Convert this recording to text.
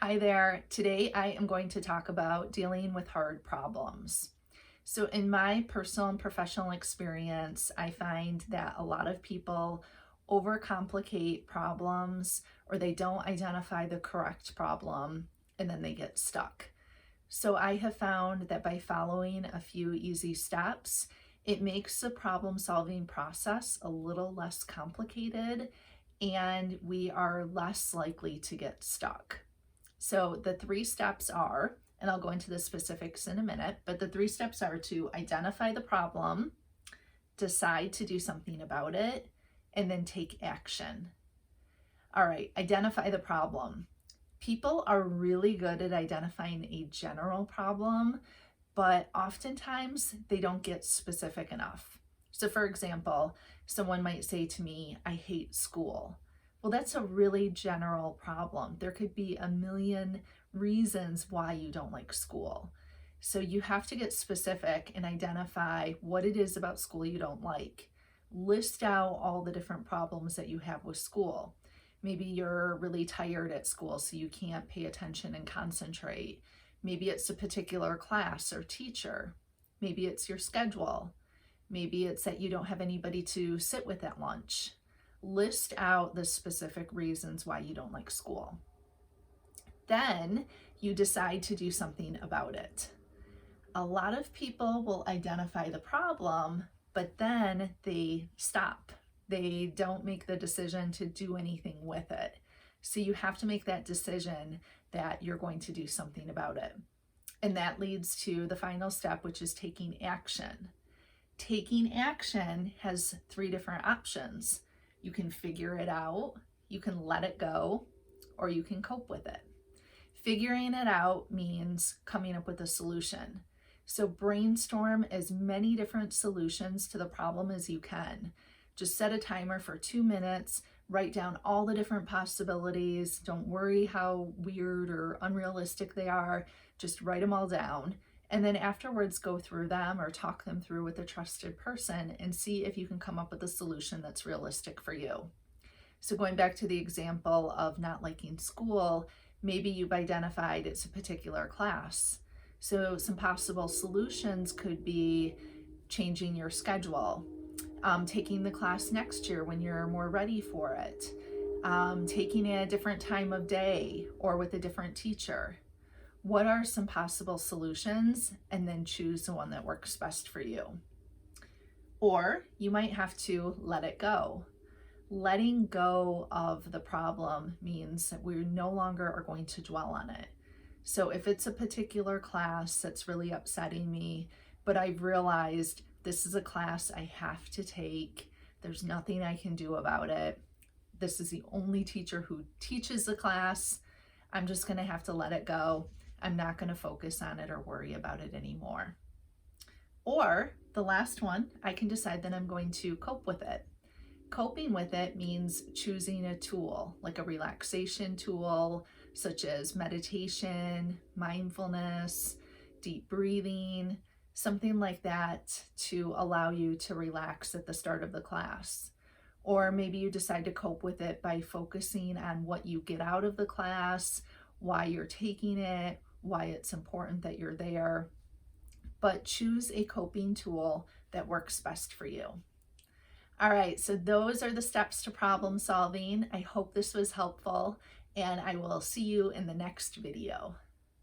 Hi there. Today I am going to talk about dealing with hard problems. So, in my personal and professional experience, I find that a lot of people overcomplicate problems or they don't identify the correct problem and then they get stuck. So, I have found that by following a few easy steps, it makes the problem solving process a little less complicated and we are less likely to get stuck. So the three steps are, and I'll go into the specifics in a minute, but the three steps are to identify the problem, decide to do something about it, and then take action. All right, identify the problem. People are really good at identifying a general problem, but oftentimes they don't get specific enough. So, for example, someone might say to me, I hate school. Well, that's a really general problem. There could be a million reasons why you don't like school. So, you have to get specific and identify what it is about school you don't like. List out all the different problems that you have with school. Maybe you're really tired at school, so you can't pay attention and concentrate. Maybe it's a particular class or teacher. Maybe it's your schedule. Maybe it's that you don't have anybody to sit with at lunch. List out the specific reasons why you don't like school. Then you decide to do something about it. A lot of people will identify the problem, but then they stop. They don't make the decision to do anything with it. So you have to make that decision that you're going to do something about it. And that leads to the final step, which is taking action. Taking action has three different options. You can figure it out, you can let it go, or you can cope with it. Figuring it out means coming up with a solution. So brainstorm as many different solutions to the problem as you can. Just set a timer for 2 minutes, write down all the different possibilities. Don't worry how weird or unrealistic they are. Just write them all down. And then afterwards, go through them or talk them through with a trusted person and see if you can come up with a solution that's realistic for you. So going back to the example of not liking school, maybe you've identified it's a particular class. So some possible solutions could be changing your schedule, taking the class next year when you're more ready for it, taking it at a different time of day or with a different teacher. What are some possible solutions? And then choose the one that works best for you. Or you might have to let it go. Letting go of the problem means that we no longer are going to dwell on it. So if it's a particular class that's really upsetting me, but I've realized this is a class I have to take, there's nothing I can do about it. This is the only teacher who teaches the class. I'm just going to have to let it go. I'm not going to focus on it or worry about it anymore. Or the last one, I can decide that I'm going to cope with it. Coping with it means choosing a tool, like a relaxation tool, such as meditation, mindfulness, deep breathing, something like that to allow you to relax at the start of the class. Or maybe you decide to cope with it by focusing on what you get out of the class, why you're taking it, why it's important that you're there. But choose a coping tool that works best for you. All right, so those are the steps to problem solving. I hope this was helpful, and I will see you in the next video.